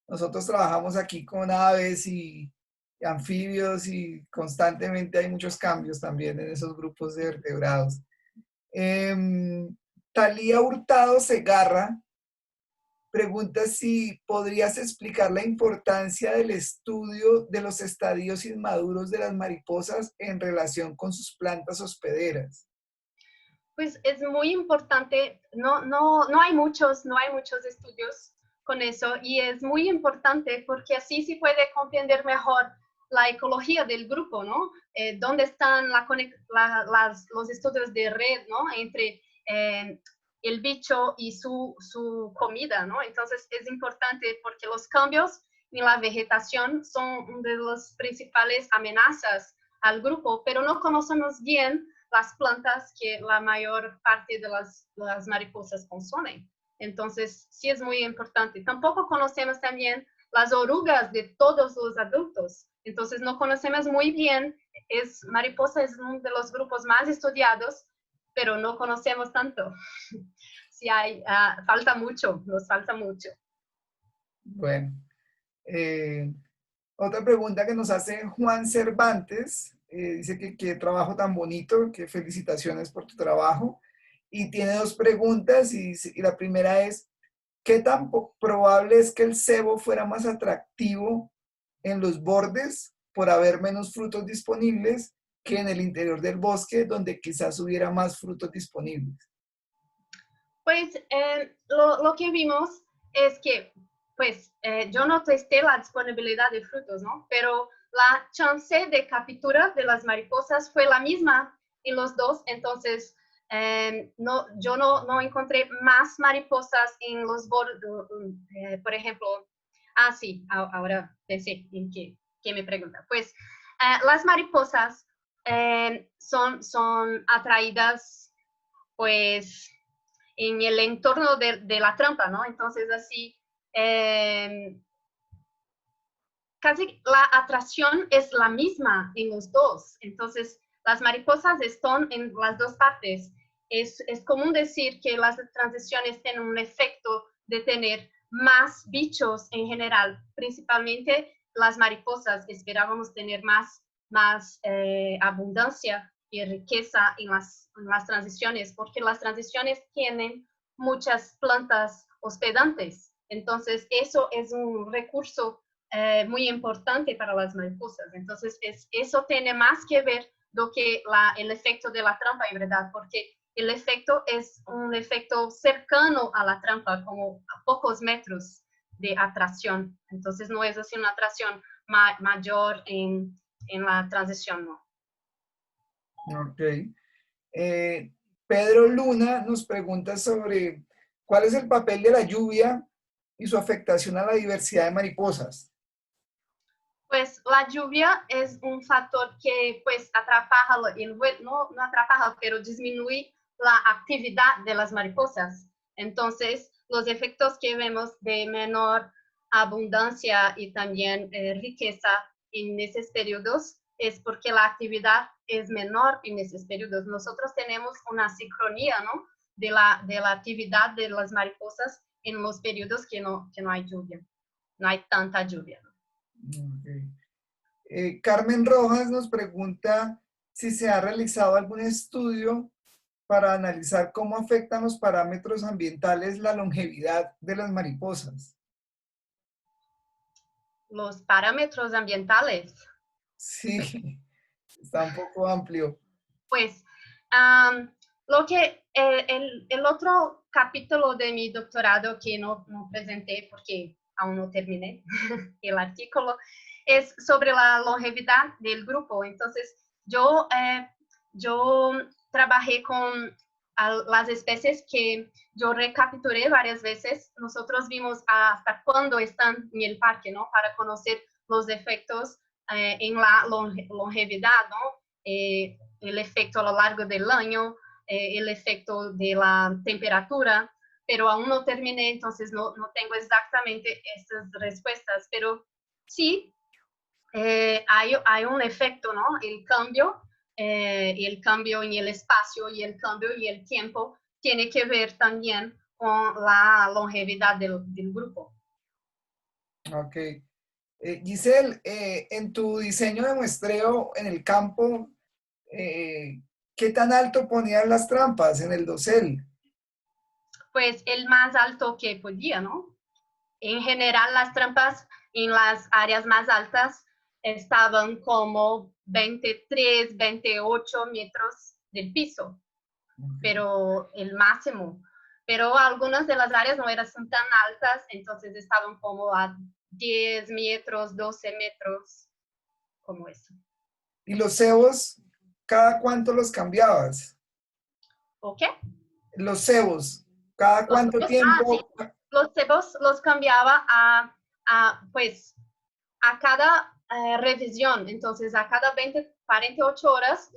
Nosotros trabajamos aquí con aves y anfibios y constantemente hay muchos cambios también en esos grupos de vertebrados. Talía Hurtado Segarra pregunta si podrías explicar la importancia del estudio de los estadios inmaduros de las mariposas en relación con sus plantas hospederas. Pues es muy importante, no hay muchos estudios con eso y es muy importante porque así se puede comprender mejor la ecología del grupo, ¿no? ¿Dónde están los estudios de red, ¿no? Entre el bicho y su comida, ¿no? Entonces es importante porque los cambios en la vegetación son una de las principales amenazas al grupo, pero no conocemos bien las plantas que la mayor parte de las mariposas consumen. Entonces, sí es muy importante. Tampoco conocemos también las orugas de todos los adultos. Entonces, no conocemos muy bien. Mariposa es uno de los grupos más estudiados, pero no conocemos tanto. Sí falta mucho, nos falta mucho. Bueno, otra pregunta que nos hace Juan Cervantes, dice que qué trabajo tan bonito, que felicitaciones por tu trabajo. Y tiene dos preguntas y la primera es, ¿qué tan probable es que el cebo fuera más atractivo en los bordes por haber menos frutos disponibles que en el interior del bosque donde quizás hubiera más frutos disponibles? Pues lo que vimos es que, pues, yo no testé la disponibilidad de frutos, ¿no? Pero la chance de captura de las mariposas fue la misma en los dos, entonces yo no encontré más mariposas en los bordes, por ejemplo, sí, ahora pensé en que me pregunta. Pues las mariposas son atraídas, pues, en el entorno de la trampa, ¿no? Entonces, así, casi la atracción es la misma en los dos. Entonces, las mariposas están en las dos partes. Es común decir que las transiciones tienen un efecto de tener más bichos en general, principalmente las mariposas. Esperábamos tener más abundancia y riqueza en las transiciones, porque las transiciones tienen muchas plantas hospedantes. Entonces, eso es un recurso muy importante para las mariposas. Entonces, eso tiene más que ver lo que el efecto de la trampa, en verdad, porque el efecto es un efecto cercano a la trampa, como a pocos metros de atracción. Entonces, no es así una atracción mayor en la transición, ¿no? Ok. Pedro Luna nos pregunta sobre cuál es el papel de la lluvia y su afectación a la diversidad de mariposas. Pues la lluvia es un factor que pues atrapaja, no atrapaja, pero disminuye la actividad de las mariposas. Entonces, los efectos que vemos de menor abundancia y también riqueza en esos periodos es porque la actividad es menor en esos periodos. Nosotros tenemos una sincronía, ¿no? de la actividad de las mariposas en los periodos que no hay lluvia, no hay tanta lluvia, ¿no? Okay. Carmen Rojas nos pregunta si se ha realizado algún estudio para analizar cómo afectan los parámetros ambientales la longevidad de las mariposas. Los parámetros ambientales. Sí, está un poco amplio. Pues lo que el otro capítulo de mi doctorado que no presenté porque aún no terminé el artículo es sobre la longevidad del grupo. Entonces, yo trabajé con las especies que yo recapturé varias veces. Nosotros vimos hasta cuándo están en el parque, ¿no? Para conocer los efectos en la longevidad, ¿no? El efecto a lo largo del año, el efecto de la temperatura, pero aún no terminé, entonces no tengo exactamente estas respuestas, pero sí hay un efecto, ¿no? El cambio en el espacio y el cambio y el tiempo tiene que ver también con la longevidad del grupo. Ok. Giselle, en tu diseño de muestreo en el campo, ¿qué tan alto ponían las trampas en el dosel? Pues el más alto que podía, ¿no? En general, las trampas en las áreas más altas estaban como 23, 28 metros del piso, Okay. pero el máximo. Pero algunas de las áreas no eran tan altas, entonces estaban como a 10 metros, 12 metros, como eso. ¿Y los cebos, cada cuánto los cambiabas? ¿Ok? Los cebos, ¿cada Los cuánto cebos, sí, tiempo? los cebos los cambiaba pues, a cada revisión, entonces a cada 20, 48 horas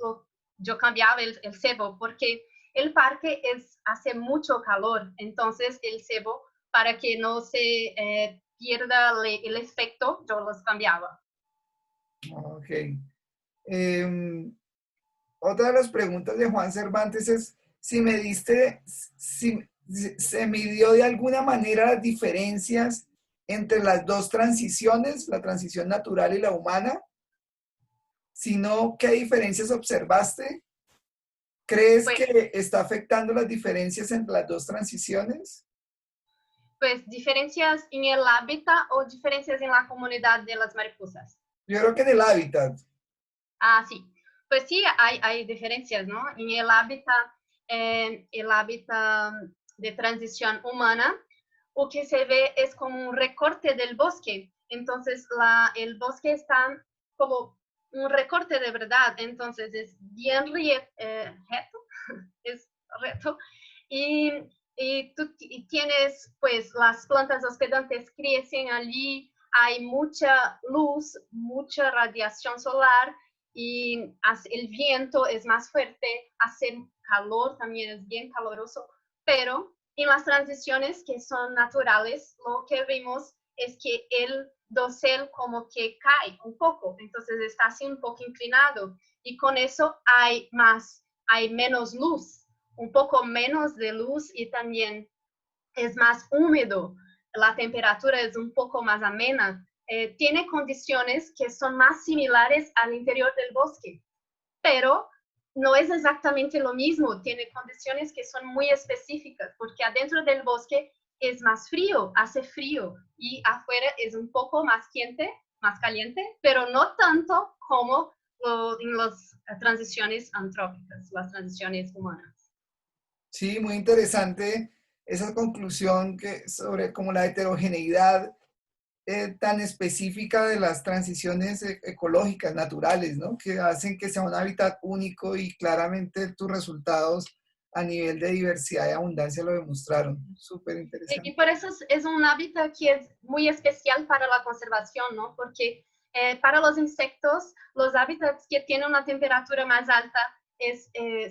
yo cambiaba el cebo porque el parque hace mucho calor, entonces el cebo para que no se pierda el efecto, yo los cambiaba. Ok. Otra de las preguntas de Juan Cervantes es si se midió de alguna manera las diferencias entre las dos transiciones, la transición natural y la humana. Si no, ¿qué diferencias observaste? ¿Crees Pues, que está afectando las diferencias entre las dos transiciones? pues diferencias en el hábitat o diferencias en la comunidad de las mariposas. Yo creo que en el hábitat. Sí. Pues sí, hay diferencias, ¿no? En el hábitat de transición humana, lo que se ve es como un recorte del bosque. Entonces, el bosque está como un recorte de verdad. Entonces, es bien reto, es reto. Y, y tienes, pues, las plantas hospedantes crecen allí, hay mucha luz, mucha radiación solar y el viento es más fuerte, hace calor, también es bien caloroso, pero en las transiciones que son naturales, lo que vimos es que el dosel como que cae un poco, entonces está así un poco inclinado y con eso hay menos luz, un poco menos de luz y también es más húmedo, la temperatura es un poco más amena, tiene condiciones que son más similares al interior del bosque, pero no es exactamente lo mismo, tiene condiciones que son muy específicas, porque adentro del bosque es más frío, hace frío, y afuera es un poco más caliente, pero no tanto como en las transiciones antrópicas, las transiciones humanas. Sí, muy interesante esa conclusión que sobre como la heterogeneidad tan específica de las transiciones ecológicas, naturales, ¿no? Que hacen que sea un hábitat único y claramente tus resultados a nivel de diversidad y abundancia lo demostraron. Súper Y interesante. por eso es un hábitat que es muy especial para la conservación, ¿no? Porque para los insectos, los hábitats que tienen una temperatura más alta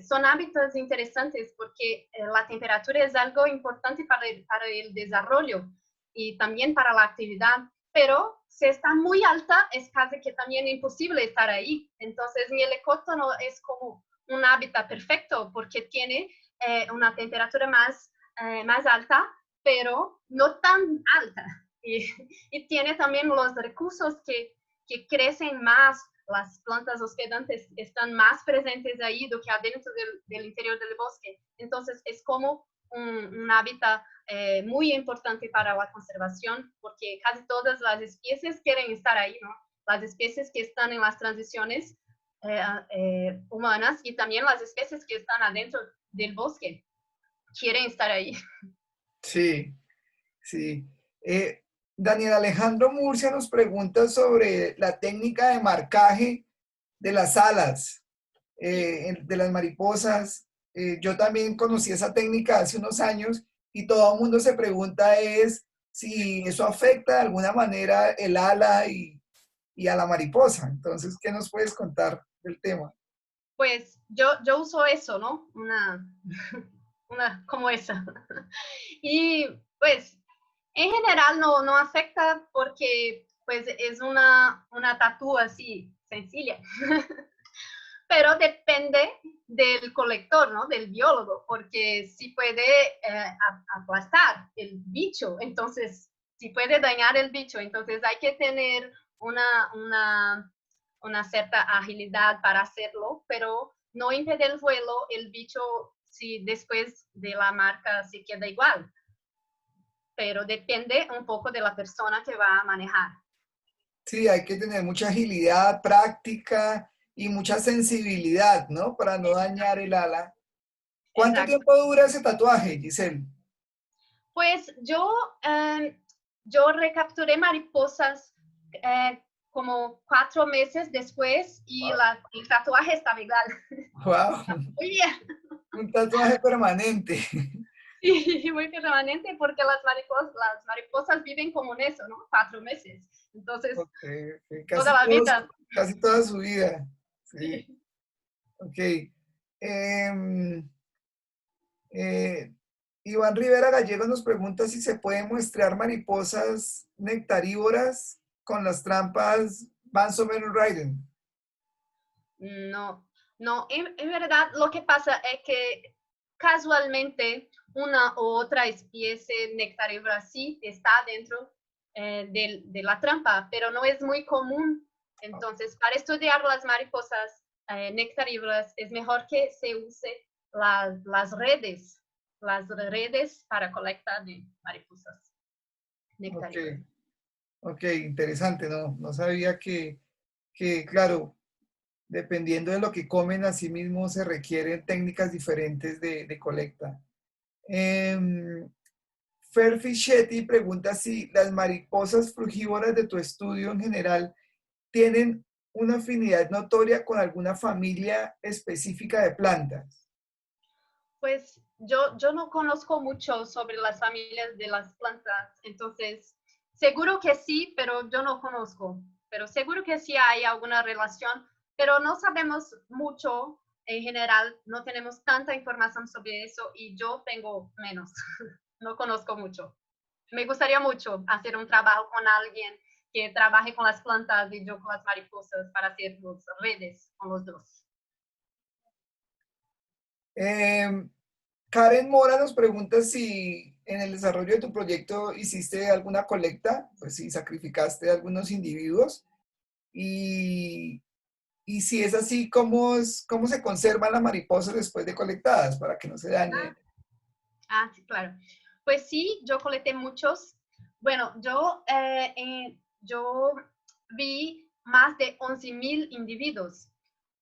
son hábitats interesantes porque la temperatura es algo importante para el desarrollo y también para la actividad, pero si está muy alta es casi que también imposible estar ahí. Entonces, Mielekotto no es como un hábitat perfecto porque tiene una temperatura más alta, pero no tan alta. Y tiene también los recursos que crecen más, las plantas hospedantes están más presentes ahí do que adentro del interior del bosque. Entonces es como un hábitat muy importante para la conservación, porque casi todas las especies quieren estar ahí, ¿no? Las especies que están en las transiciones humanas y también las especies que están adentro del bosque quieren estar ahí. Sí, sí. Daniel Alejandro Murcia nos pregunta sobre la técnica de marcaje de las alas de las mariposas. Yo también conocí esa técnica hace unos años y todo el mundo se pregunta es si eso afecta de alguna manera el ala y a la mariposa. Entonces, ¿qué nos puedes contar del tema? Pues yo uso eso, ¿no? Una como esa. Y pues en general no afecta porque pues es una tatú así, sencilla. Pero depende del colector, ¿no? Del biólogo, porque si puede aplastar el bicho, entonces si puede dañar el bicho, entonces hay que tener una cierta agilidad para hacerlo, pero no impide el vuelo el bicho si después de la marca se queda igual, pero depende un poco de la persona que va a manejar. Sí, hay que tener mucha agilidad, práctica y mucha sensibilidad, ¿no? Para no dañar el ala. ¿Cuánto Exacto. tiempo dura ese tatuaje, Giselle? Pues yo recapturé mariposas como 4 meses después y el tatuaje estaba igual. Wow, Muy bien. un tatuaje permanente. Sí, muy permanente porque las mariposas viven como en eso, ¿no? 4 meses. Entonces, Okay, ok. toda la vida. Casi toda su vida. Sí, Sí. ok. Em, eh, Iván Rivera Gallego nos pregunta si se pueden muestrear mariposas nectarívoras con las trampas Van Rider. No, no, en verdad lo que pasa es que casualmente una u otra especie nectarívora sí está dentro de la trampa, pero no es muy común. Entonces, para estudiar las mariposas nectarívoras es mejor que se use las redes para colectar de mariposas Ok, nectarívoras. ok, interesante, no, no sabía que, claro, dependiendo de lo que comen, así mismo se requieren técnicas diferentes de colecta. Em, Fer Fischetti pregunta si las mariposas frugívoras de tu estudio en general tienen una afinidad notoria con alguna familia específica de plantas. Pues yo no conozco mucho sobre las familias de las plantas, entonces seguro que sí, pero yo no conozco. Pero seguro que sí hay alguna relación, pero no sabemos mucho en general, no tenemos tanta información sobre eso y yo tengo menos, no conozco mucho. Me gustaría mucho hacer un trabajo con alguien que trabaje con las plantas y yo con las mariposas para hacer las redes con los dos. Em, Karen Mora nos pregunta si en el desarrollo de tu proyecto hiciste alguna colecta, pues si sacrificaste a algunos individuos y Y si es así, cómo se conservan las mariposas después de colectadas para que no se dañen? Sí, claro. Pues sí, yo colecté muchos. Bueno, yo vi más de 11.000 individuos,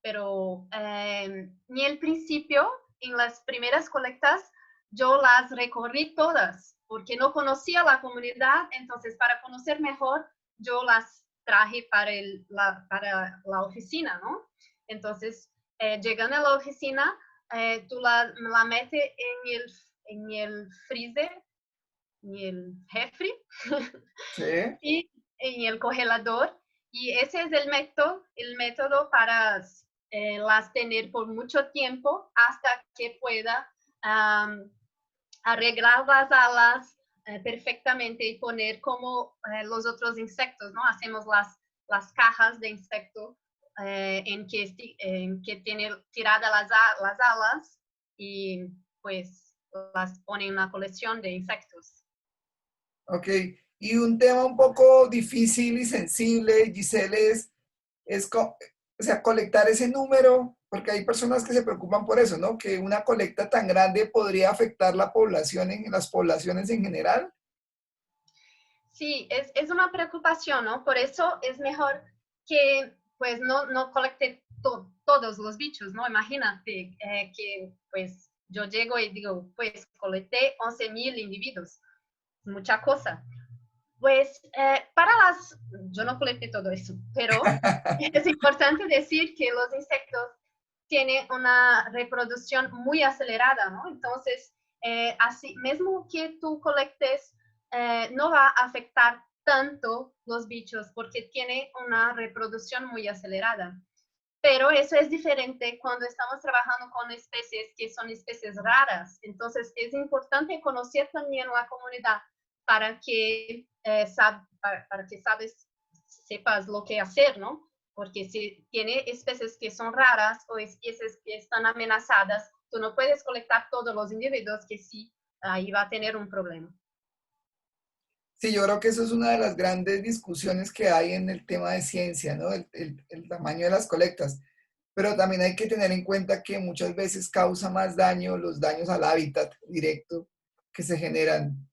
pero ni al principio, en las primeras colectas, yo las recorrí todas, porque no conocía la comunidad, entonces para conocer mejor, yo las traje para la oficina, ¿no? Entonces, llegando a la oficina, tú la metes en el freezer, en el refri ¿Sí? y en el congelador. Y ese es el método para las tener por mucho tiempo hasta que pueda arreglar las alas perfectamente y poner como los otros insectos, ¿no? Hacemos las cajas de insecto en que tiene tiradas las alas y pues las pone en una colección de insectos. Ok. Y un tema un poco difícil y sensible, Giselle, o sea, colectar ese número, porque hay personas que se preocupan por eso, ¿no? Que una colecta tan grande podría afectar la población las poblaciones en general. Sí, es una preocupación, ¿no? Por eso es mejor que pues no colecte todos los bichos, ¿no? Imagínate que pues yo llego y digo, pues colecté 11.000 individuos, mucha cosa. Pues yo no colecté todo eso, pero es importante decir que los insectos tienen una reproducción muy acelerada, ¿no? Entonces, así mismo que tú colectes, no va a afectar tanto los bichos porque tiene una reproducción muy acelerada. Pero eso es diferente cuando estamos trabajando con especies que son especies raras. Entonces, es importante conocer también la comunidad para que, para que sepas lo que hacer, ¿no? Porque si tiene especies que son raras o especies que están amenazadas, tú no puedes colectar todos los individuos que sí, ahí va a tener un problema. Sí, yo creo que eso es una de las grandes discusiones que hay en el tema de ciencia, ¿no? El tamaño de las colectas. Pero también hay que tener en cuenta que muchas veces causa más daño los daños al hábitat directo que se generan,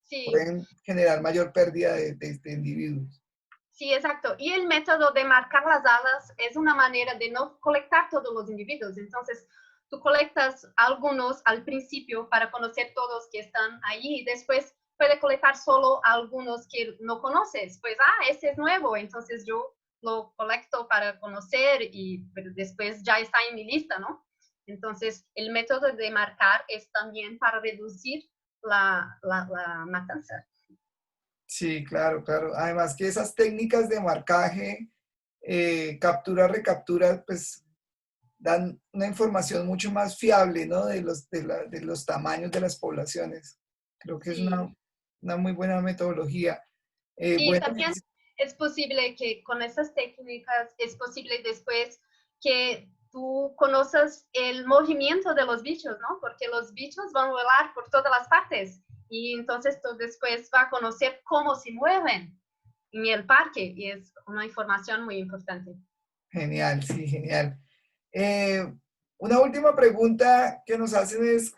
Sí, pueden generar mayor pérdida de individuos. sí, exacto. Y el método de marcar las alas es una manera de no colectar todos los individuos. Entonces, tú colectas algunos al principio para conocer todos que están ahí y después puedes colectar solo algunos que no conoces. Pues, este es nuevo, entonces yo lo colecto para conocer y después ya está en mi lista, ¿no? Entonces, el método de marcar es también para reducir la matanza. Sí, claro, claro. Además que esas técnicas de marcaje, captura, recaptura, pues dan una información mucho más fiable, ¿no? De los tamaños de las poblaciones. Creo que es Sí. una muy buena metodología. Sí, Bueno, también es posible que con esas técnicas es posible después que tú conozcas el movimiento de los bichos, ¿no? Porque los bichos van a volar por todas las partes y entonces tú después vas a conocer cómo se mueven en el parque y es una información muy importante. genial, sí, genial. Eh, una última pregunta que nos hacen es,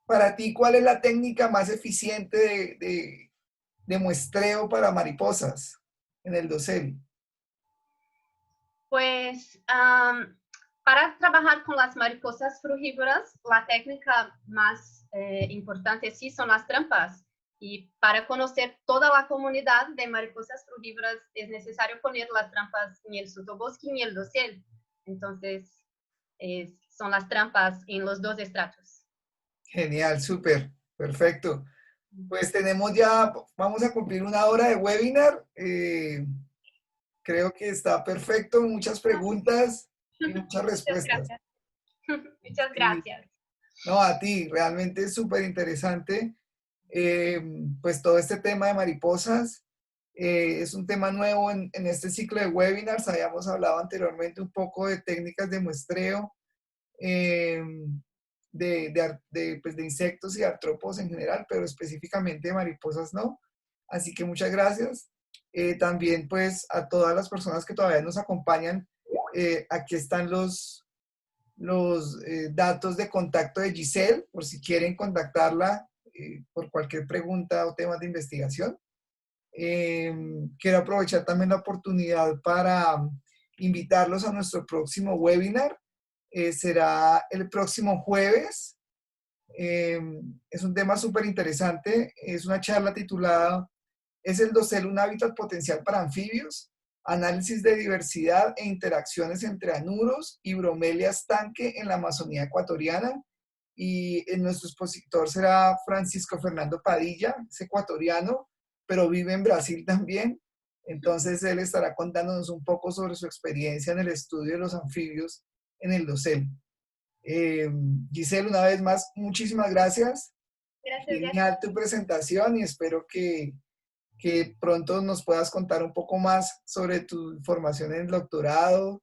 para ti, ¿cuál es la técnica más eficiente de muestreo para mariposas en el dosel? Pues para trabajar con las mariposas frugívoras, la técnica más importante sí son las trampas. Y para conocer toda la comunidad de mariposas frugívoras es necesario poner las trampas en el sotobosque y en el dosel. Entonces, son las trampas en los dos estratos. Genial, súper, perfecto. Pues tenemos ya, vamos a cumplir una hora de webinar. Creo que está perfecto, muchas preguntas y muchas Muchas respuestas. gracias. Muchas Sí, gracias. no, a ti, realmente es súper interesante. Pues todo este tema de mariposas es un tema nuevo en este ciclo de webinars. Habíamos hablado anteriormente un poco de técnicas de muestreo, eh, pues de insectos y artrópodos en general, pero específicamente de mariposas no. Así que muchas gracias. También pues a todas las personas que todavía nos acompañan aquí están los datos de contacto de Giselle, por si quieren contactarla por cualquier pregunta o temas de investigación. Quiero aprovechar también la oportunidad para invitarlos a nuestro próximo webinar. Será el próximo jueves. Es un tema súper interesante. Es una charla titulada ¿Es el dosel un hábitat potencial para anfibios? Análisis de diversidad e interacciones entre anuros y bromelias tanque en la Amazonía ecuatoriana. Y nuestro expositor será Francisco Fernando Padilla, es ecuatoriano, pero vive en Brasil también. Entonces él estará contándonos un poco sobre su experiencia en el estudio de los anfibios en el dosel. Giselle, una vez más, muchísimas gracias. Gracias, gracias. Genial tu presentación y espero que pronto nos puedas contar un poco más sobre tu formación en el doctorado.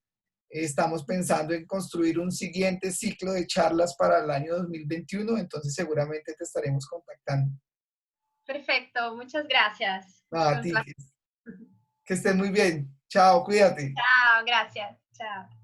Estamos pensando en construir un siguiente ciclo de charlas para el año 2021, entonces seguramente te estaremos contactando. Perfecto, muchas gracias. No, Fue a un ti, placer. que estés muy bien. Chao, cuídate. Chao, gracias. Chao.